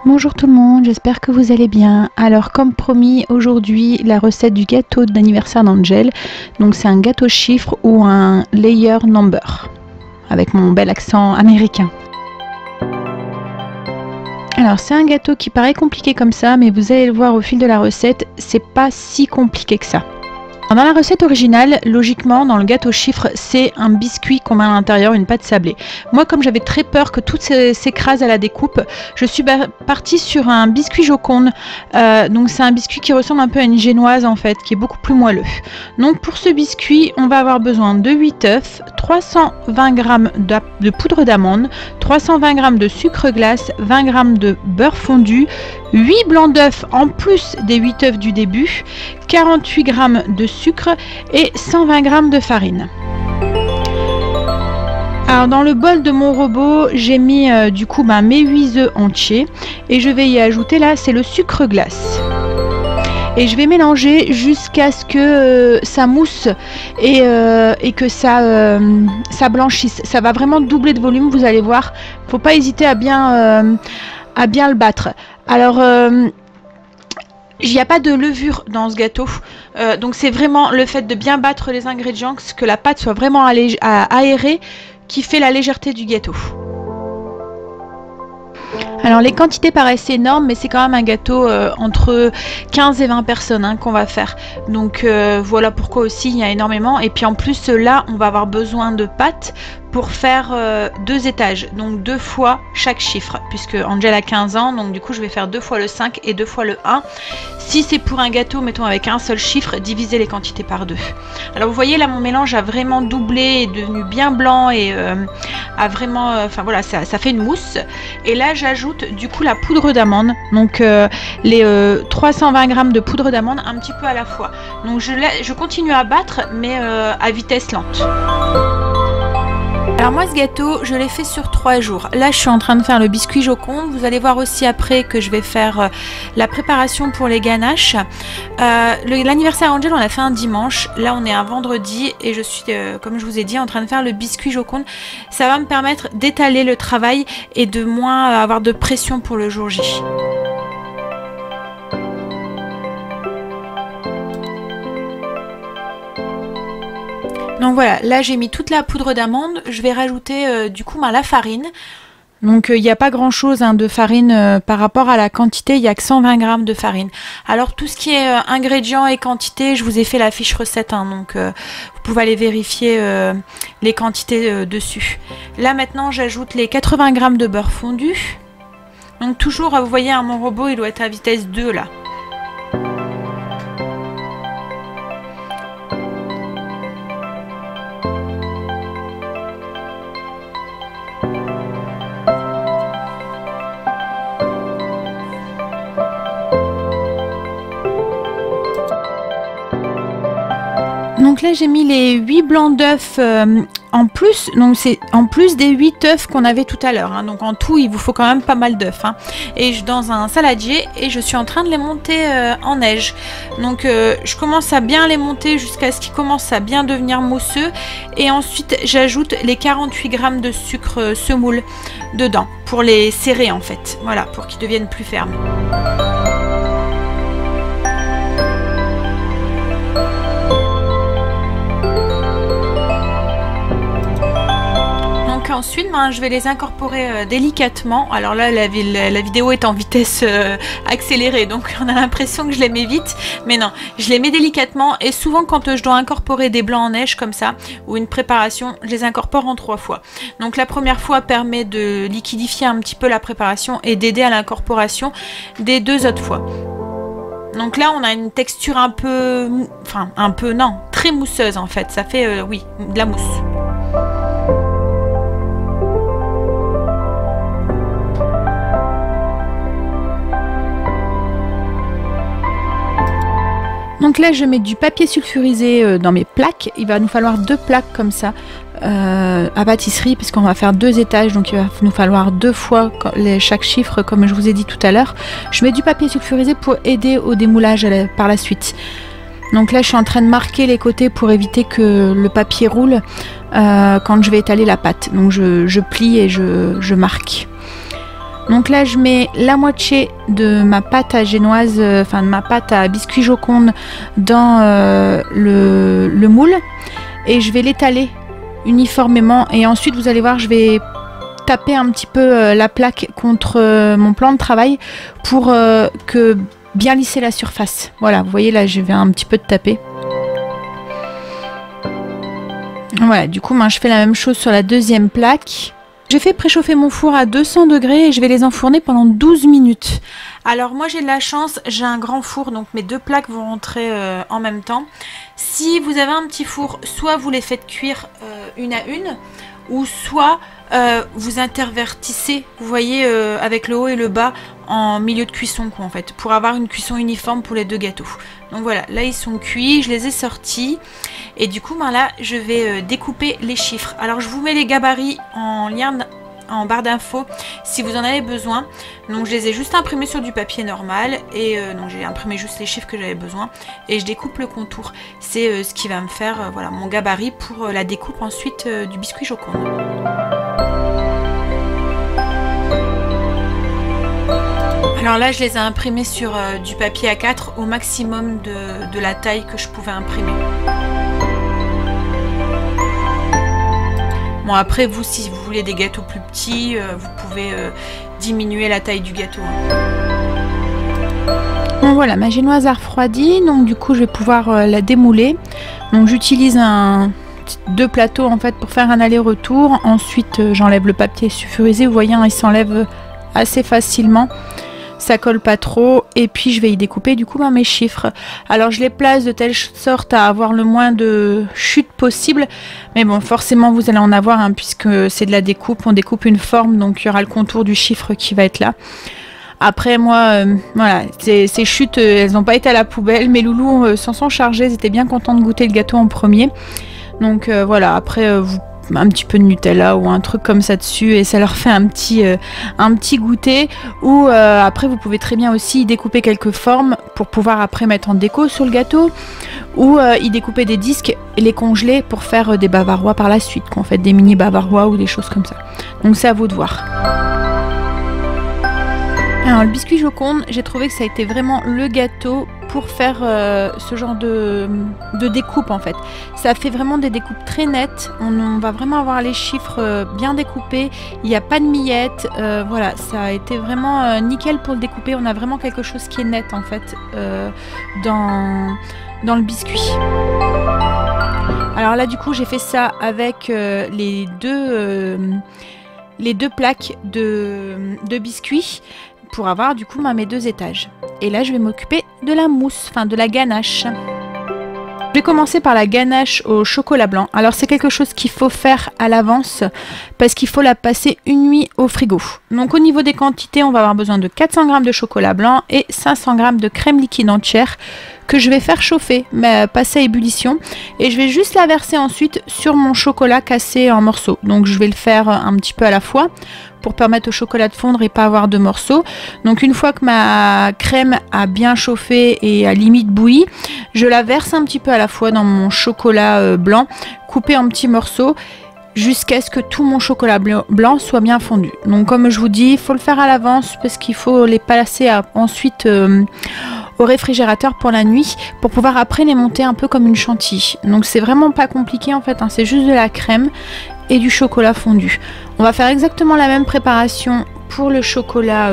Bonjour tout le monde, j'espère que vous allez bien. Alors comme promis, aujourd'hui la recette du gâteau d'anniversaire d'Angel. Donc c'est un gâteau chiffre ou un layer number avec mon bel accent américain. Alors c'est un gâteau qui paraît compliqué comme ça, mais vous allez le voir au fil de la recette, c'est pas si compliqué que ça. Dans la recette originale, logiquement, dans le gâteau chiffre, c'est un biscuit qu'on met à l'intérieur, une pâte sablée. Moi, comme j'avais très peur que tout s'écrase à la découpe, je suis partie sur un biscuit Joconde. Donc c'est un biscuit qui ressemble un peu à une génoise en fait, qui est beaucoup plus moelleux. Donc pour ce biscuit, on va avoir besoin de 8 œufs, 320 g de poudre d'amande, 320 g de sucre glace, 20 g de beurre fondu, 8 blancs d'œufs en plus des 8 œufs du début, 48 g de sucre et 120 g de farine. Alors dans le bol de mon robot, j'ai mis du coup mes 8 œufs entiers et je vais y ajouter là, c'est le sucre glace. Et je vais mélanger jusqu'à ce que ça mousse et que ça blanchisse. Ça va vraiment doubler de volume, vous allez voir. Faut pas hésiter à bien le battre. Alors il n'y a pas de levure dans ce gâteau, donc c'est vraiment le fait de bien battre les ingrédients, que la pâte soit vraiment aérée, qui fait la légèreté du gâteau. Alors les quantités paraissent énormes, mais c'est quand même un gâteau entre 15 et 20 personnes qu'on va faire. Donc voilà pourquoi aussi il y a énormément. Et puis en plus là, on va avoir besoin de pâte pour faire 2 étages, donc 2 fois chaque chiffre, puisque Angel a 15 ans, donc du coup je vais faire 2 fois le 5 et 2 fois le 1. Si c'est pour un gâteau, mettons avec un seul chiffre, divisez les quantités par 2. Alors vous voyez là, mon mélange a vraiment doublé, est devenu bien blanc et a vraiment, enfin voilà, ça fait une mousse. Et là j'ajoute du coup la poudre d'amande, donc les 320 g de poudre d'amande un petit peu à la fois. Donc je continue à battre, mais à vitesse lente. Alors moi ce gâteau je l'ai fait sur 3 jours. Là je suis en train de faire le biscuit Joconde. Vous allez voir aussi après que je vais faire la préparation pour les ganaches. L'anniversaire Angel on l'a fait un dimanche. Là on est un vendredi et je suis comme je vous ai dit en train de faire le biscuit Joconde. Ça va me permettre d'étaler le travail et de moins avoir de pression pour le jour J. Donc voilà, là j'ai mis toute la poudre d'amande, je vais rajouter du coup la farine. Donc il n'y a pas grand chose de farine par rapport à la quantité, il n'y a que 120 g de farine. Alors tout ce qui est ingrédients et quantité, je vous ai fait la fiche recette, donc vous pouvez aller vérifier les quantités dessus. Là maintenant j'ajoute les 80 g de beurre fondu. Donc toujours, vous voyez mon robot il doit être à vitesse 2 là. Donc là j'ai mis les 8 blancs d'œufs en plus, donc c'est en plus des 8 œufs qu'on avait tout à l'heure, donc en tout il vous faut quand même pas mal d'œufs, et dans un saladier, et je suis en train de les monter en neige. Donc je commence à bien les monter jusqu'à ce qu'ils commencent à bien devenir mousseux, et ensuite j'ajoute les 48 g de sucre semoule dedans pour les serrer en fait, voilà, pour qu'ils deviennent plus fermes. Ensuite, je vais les incorporer délicatement. Alors là, la vidéo est en vitesse accélérée, donc on a l'impression que je les mets vite. Mais non, je les mets délicatement. Et souvent, quand je dois incorporer des blancs en neige comme ça, ou une préparation, je les incorpore en 3 fois. Donc la première fois permet de liquidifier un petit peu la préparation et d'aider à l'incorporation des 2 autres fois. Donc là, on a une texture un peu... Enfin, un peu, non, très mousseuse en fait. Ça fait, oui, de la mousse. Donc là je mets du papier sulfurisé dans mes plaques. Il va nous falloir 2 plaques comme ça à pâtisserie, puisqu'on va faire 2 étages, donc il va nous falloir 2 fois chaque chiffre comme je vous ai dit tout à l'heure. Je mets du papier sulfurisé pour aider au démoulage par la suite. Donc là je suis en train de marquer les côtés pour éviter que le papier roule quand je vais étaler la pâte. Donc je plie et je marque. Donc là je mets la moitié de ma pâte à génoise, enfin de ma pâte à biscuit Joconde dans le moule et je vais l'étaler uniformément et ensuite vous allez voir je vais taper un petit peu la plaque contre mon plan de travail pour que bien lisser la surface. Voilà, vous voyez là je vais un petit peu de taper. Voilà, du coup moi je fais la même chose sur la deuxième plaque. J'ai fait préchauffer mon four à 200 degrés et je vais les enfourner pendant 12 minutes. Alors moi j'ai de la chance, j'ai un grand four donc mes deux plaques vont rentrer en même temps. Si vous avez un petit four, soit vous les faites cuire une à une ou soit vous intervertissez, vous voyez, avec le haut et le bas en milieu de cuisson quoi, en fait, pour avoir une cuisson uniforme pour les deux gâteaux. Donc voilà, là ils sont cuits, je les ai sortis et du coup ben là je vais découper les chiffres. Alors je vous mets les gabarits en lien en barre d'infos si vous en avez besoin. Donc je les ai juste imprimés sur du papier normal et donc j'ai imprimé juste les chiffres que j'avais besoin et je découpe le contour. C'est ce qui va me faire voilà mon gabarit pour la découpe ensuite du biscuit Joconde. Alors là je les ai imprimés sur du papier A4 au maximum de la taille que je pouvais imprimer. Bon après vous si vous voulez des gâteaux plus petits vous pouvez diminuer la taille du gâteau. Bon voilà ma génoise a refroidi donc du coup je vais pouvoir la démouler. Donc j'utilise deux plateaux en fait pour faire un aller-retour. Ensuite j'enlève le papier sulfurisé, vous voyez hein, il s'enlève assez facilement. Ça colle pas trop et puis je vais y découper du coup ben, mes chiffres. Alors je les place de telle sorte à avoir le moins de chute possible, mais bon forcément vous allez en avoir hein, puisque c'est de la découpe, on découpe une forme donc il y aura le contour du chiffre qui va être là. Après moi voilà ces chutes elles n'ont pas été à la poubelle, mes loulous s'en sont chargés, ils étaient bien contents de goûter le gâteau en premier. Donc voilà après vous un petit peu de Nutella ou un truc comme ça dessus et ça leur fait un petit goûter ou après vous pouvez très bien aussi y découper quelques formes pour pouvoir après mettre en déco sur le gâteau ou y découper des disques et les congeler pour faire des bavarois par la suite, qu'on fait des mini bavarois ou des choses comme ça. Donc c'est à vous de voir. Alors le biscuit Joconde, j'ai trouvé que ça a été vraiment le gâteau pour faire ce genre de découpe en fait. Ça fait vraiment des découpes très nettes, on va vraiment avoir les chiffres bien découpés, il n'y a pas de miettes, voilà, ça a été vraiment nickel pour le découper, on a vraiment quelque chose qui est net en fait dans le biscuit. Alors là du coup j'ai fait ça avec les deux plaques de biscuits pour avoir du coup mes deux étages. Et là je vais m'occuper de la mousse, enfin de la ganache. Je vais commencer par la ganache au chocolat blanc. Alors c'est quelque chose qu'il faut faire à l'avance parce qu'il faut la passer une nuit au frigo. Donc au niveau des quantités, on va avoir besoin de 400 g de chocolat blanc et 500 g de crème liquide entière que je vais faire chauffer, mais passer à ébullition. Et je vais juste la verser ensuite sur mon chocolat cassé en morceaux. Donc je vais le faire un petit peu à la fois pour permettre au chocolat de fondre et pas avoir de morceaux. Donc une fois que ma crème a bien chauffé et à limite bouilli, je la verse un petit peu à la fois dans mon chocolat blanc, coupé en petits morceaux, jusqu'à ce que tout mon chocolat blanc soit bien fondu. Donc comme je vous dis, il faut le faire à l'avance parce qu'il faut les passer ensuite au réfrigérateur pour la nuit pour pouvoir après les monter un peu comme une chantilly. Donc c'est vraiment pas compliqué en fait, hein, c'est juste de la crème et du chocolat fondu. On va faire exactement la même préparation pour le chocolat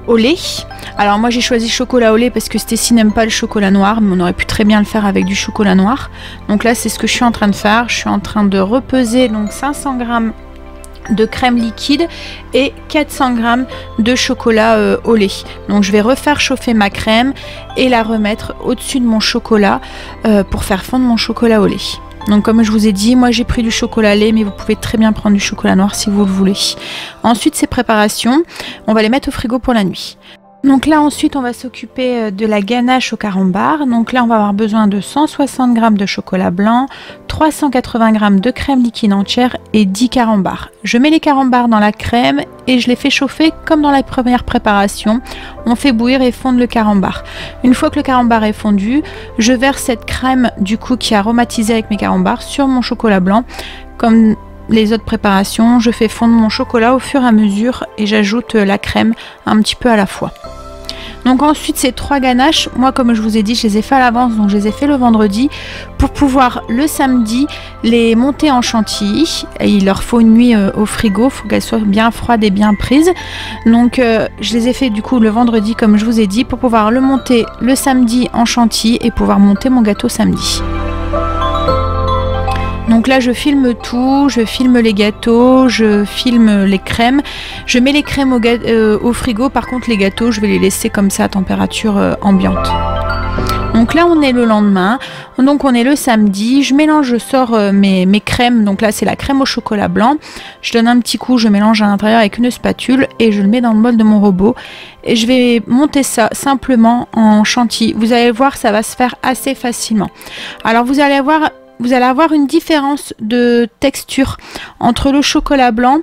au lait. Alors moi j'ai choisi chocolat au lait parce que Stécie n'aime pas le chocolat noir, mais on aurait pu très bien le faire avec du chocolat noir. Donc là c'est ce que je suis en train de faire. Je suis en train de repeser donc 500 g de crème liquide et 400 g de chocolat au lait. Donc je vais refaire chauffer ma crème et la remettre au-dessus de mon chocolat pour faire fondre mon chocolat au lait. Donc comme je vous ai dit, moi j'ai pris du chocolat lait, mais vous pouvez très bien prendre du chocolat noir si vous le voulez. Ensuite ces préparations, on va les mettre au frigo pour la nuit. Donc là ensuite on va s'occuper de la ganache au carambar. Donc là on va avoir besoin de 160 g de chocolat blanc, 380 g de crème liquide entière et 10 carambars. Je mets les carambars dans la crème et je les fais chauffer comme dans la première préparation. On fait bouillir et fondre le carambar. Une fois que le carambar est fondu, je verse cette crème du coup qui est aromatisée avec mes carambars sur mon chocolat blanc. Comme les autres préparations, je fais fondre mon chocolat au fur et à mesure et j'ajoute la crème un petit peu à la fois. Donc ensuite ces 3 ganaches, moi comme je vous ai dit, je les ai fait à l'avance, donc je les ai fait le vendredi pour pouvoir le samedi les monter en chantilly. Et il leur faut une nuit au frigo, il faut qu'elles soient bien froides et bien prises. Donc je les ai fait du coup le vendredi comme je vous ai dit pour pouvoir le monter le samedi en chantilly et pouvoir monter mon gâteau samedi. Donc là je filme tout, je filme les gâteaux, je filme les crèmes, je mets les crèmes au frigo, par contre les gâteaux je vais les laisser comme ça à température ambiante. Donc là on est le lendemain, donc on est le samedi, je mélange, je sors mes crèmes, donc là c'est la crème au chocolat blanc, je donne un petit coup, je mélange à l'intérieur avec une spatule et je le mets dans le bol de mon robot et je vais monter ça simplement en chantilly. Vous allez voir, ça va se faire assez facilement. Alors vous allez avoir une différence de texture entre le chocolat blanc,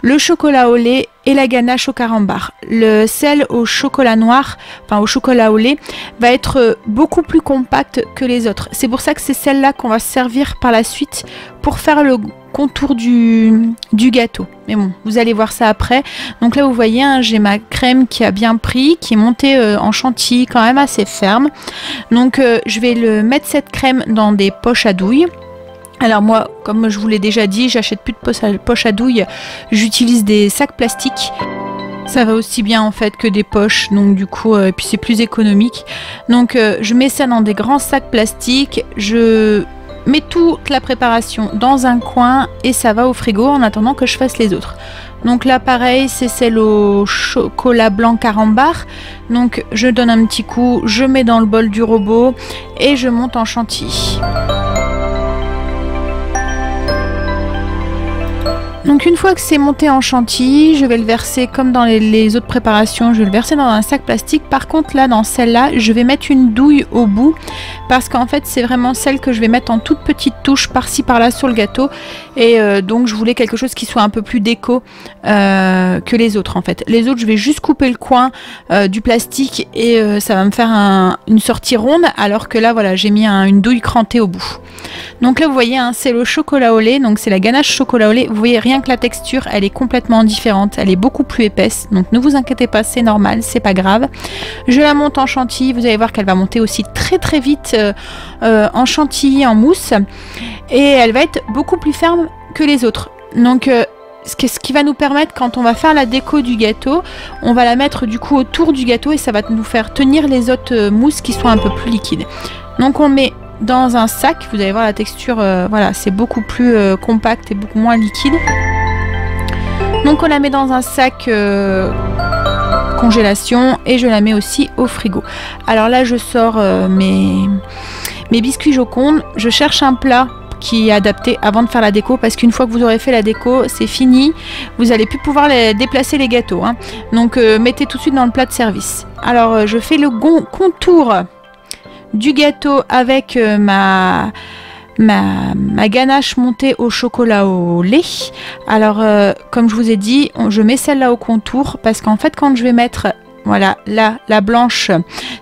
le chocolat au lait et la ganache au carambar. Le sel au chocolat noir, enfin au chocolat au lait, va être beaucoup plus compact que les autres. C'est pour ça que c'est celle-là qu'on va servir par la suite pour faire le contour du gâteau. Mais bon, vous allez voir ça après. Donc là, vous voyez, hein, j'ai ma crème qui a bien pris, qui est montée en chantilly quand même assez ferme. Donc je vais mettre cette crème dans des poches à douille. Alors moi, comme je vous l'ai déjà dit, j'achète plus de poches à douille, j'utilise des sacs plastiques. Ça va aussi bien en fait que des poches, donc du coup, puis c'est plus économique. Donc je mets ça dans des grands sacs plastiques, je mets toute la préparation dans un coin et ça va au frigo en attendant que je fasse les autres. Donc là pareil, c'est celle au chocolat blanc carambar. Donc je donne un petit coup, je mets dans le bol du robot et je monte en chantilly. Donc une fois que c'est monté en chantilly, je vais le verser comme dans les autres préparations, je vais le verser dans un sac plastique. Par contre là, dans celle-là, je vais mettre une douille au bout parce qu'en fait c'est vraiment celle que je vais mettre en toute petite touche par-ci par-là sur le gâteau. Et donc je voulais quelque chose qui soit un peu plus déco que les autres en fait. Les autres, je vais juste couper le coin du plastique et ça va me faire une sortie ronde, alors que là voilà, j'ai mis une douille crantée au bout. Donc là vous voyez, hein, c'est le chocolat au lait, donc c'est la ganache chocolat au lait. Vous voyez, rien que la texture, elle est complètement différente, elle est beaucoup plus épaisse, donc ne vous inquiétez pas, c'est normal, c'est pas grave. Je la monte en chantilly, vous allez voir qu'elle va monter aussi très très vite en chantilly, en mousse, et elle va être beaucoup plus ferme que les autres. Donc ce qui va nous permettre, quand on va faire la déco du gâteau, on va la mettre du coup autour du gâteau et ça va nous faire tenir les autres mousses qui sont un peu plus liquides. Donc on met dans un sac, vous allez voir la texture, voilà, c'est beaucoup plus compact et beaucoup moins liquide. Donc on la met dans un sac congélation et je la mets aussi au frigo. Alors là je sors mes biscuits Joconde, je cherche un plat qui est adapté avant de faire la déco, parce qu'une fois que vous aurez fait la déco, c'est fini, vous allez plus pouvoir déplacer les gâteaux, hein. Donc mettez tout de suite dans le plat de service. Alors je fais le contour du gâteau avec ma ganache montée au chocolat au lait. Alors comme je vous ai dit, je mets celle-là au contour parce qu'en fait quand je vais mettre, voilà, là, la blanche,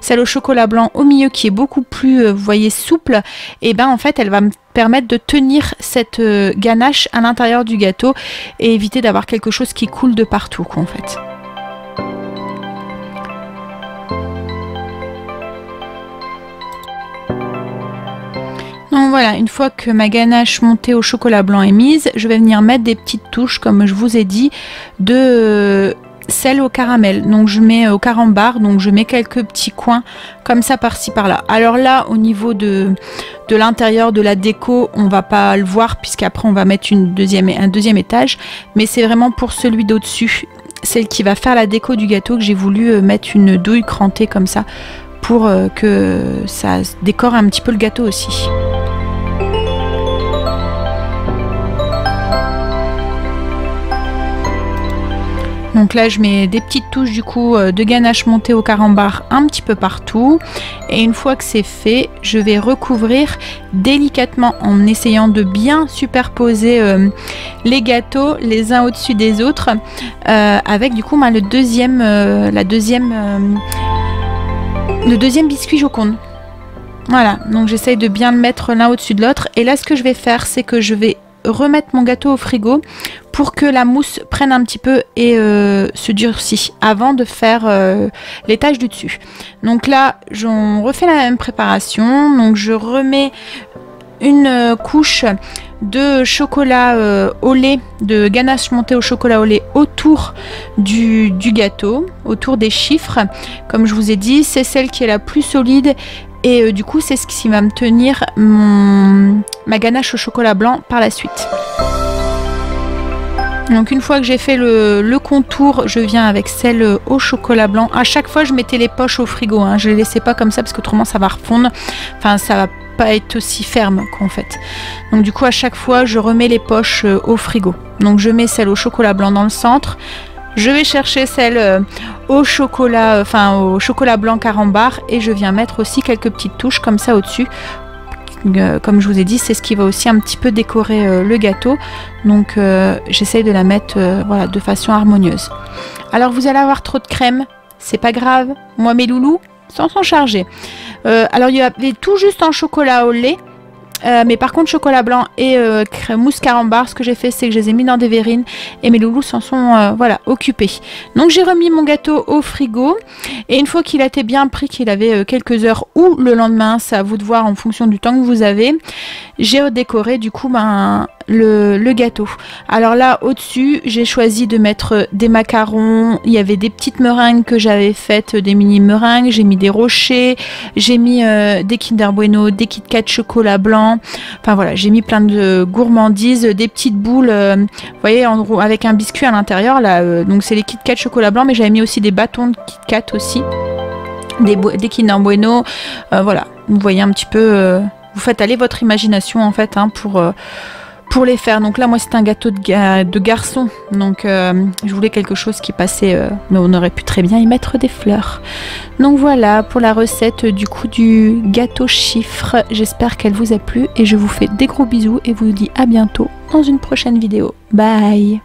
celle au chocolat blanc au milieu qui est beaucoup plus, vous voyez, souple, et ben en fait elle va me permettre de tenir cette ganache à l'intérieur du gâteau et éviter d'avoir quelque chose qui coule de partout, quoi, en fait. Donc voilà, une fois que ma ganache montée au chocolat blanc est mise, je vais venir mettre des petites touches, comme je vous ai dit, de sel au caramel. Donc je mets au carambar, donc je mets quelques petits coins comme ça par-ci par-là. Alors là, au niveau de l'intérieur de la déco, on va pas le voir puisqu'après on va mettre un deuxième étage, mais c'est vraiment pour celui d'au-dessus, celle qui va faire la déco du gâteau, que j'ai voulu mettre une douille crantée comme ça pour que ça décore un petit peu le gâteau aussi. Donc là je mets des petites touches du coup de ganache montée au carambar un petit peu partout, et une fois que c'est fait, je vais recouvrir délicatement en essayant de bien superposer les gâteaux les uns au-dessus des autres avec du coup le deuxième biscuit Joconde. Voilà, donc j'essaye de bien le mettre l'un au-dessus de l'autre, et là ce que je vais faire, c'est que je vais remettre mon gâteau au frigo pour que la mousse prenne un petit peu et se durcit avant de faire l'étage du dessus. Donc là, j'en refais la même préparation. Donc je remets une couche de chocolat au lait, de ganache montée au chocolat au lait autour du gâteau, autour des chiffres. Comme je vous ai dit, c'est celle qui est la plus solide et du coup c'est ce qui va me tenir ma ganache au chocolat blanc par la suite. Donc une fois que j'ai fait le contour, je viens avec celle au chocolat blanc. À chaque fois je mettais les poches au frigo, hein. Je les laissais pas comme ça parce qu'autrement ça va refondre, enfin ça va pas être aussi ferme qu'en fait. Donc du coup à chaque fois je remets les poches au frigo. Donc je mets celle au chocolat blanc dans le centre, je vais chercher celle au chocolat blanc carambar et je viens mettre aussi quelques petites touches comme ça au dessus. Comme je vous ai dit, c'est ce qui va aussi un petit peu décorer le gâteau, donc j'essaye de la mettre voilà, de façon harmonieuse. Alors vous allez avoir trop de crème, c'est pas grave, moi mes loulous s'en sont chargés. Alors il y avait tout juste en chocolat au lait, mais par contre chocolat blanc et mousse carambar, ce que j'ai fait c'est que je les ai mis dans des verrines et mes loulous s'en sont voilà, occupés. Donc j'ai remis mon gâteau au frigo et une fois qu'il a été bien pris, qu'il avait quelques heures ou le lendemain, c'est à vous de voir en fonction du temps que vous avez, j'ai décoré du coup le gâteau. Alors là au dessus j'ai choisi de mettre des macarons, il y avait des petites meringues que j'avais faites, des mini meringues, j'ai mis des rochers, j'ai mis des Kinder Bueno, des Kit Kat chocolat blanc, enfin voilà, j'ai mis plein de gourmandises, des petites boules, vous voyez, avec un biscuit à l'intérieur là, donc c'est les Kit Kat chocolat blanc, mais j'avais mis aussi des bâtons de Kit Kat aussi, des Kinder Bueno, voilà, vous voyez un petit peu, vous faites aller votre imagination en fait, hein, pour les faire. Donc là moi c'est un gâteau de garçon, donc je voulais quelque chose qui passait, mais on aurait pu très bien y mettre des fleurs. Donc voilà pour la recette du coup du gâteau chiffre, j'espère qu'elle vous a plu et je vous fais des gros bisous et vous dis à bientôt dans une prochaine vidéo. Bye.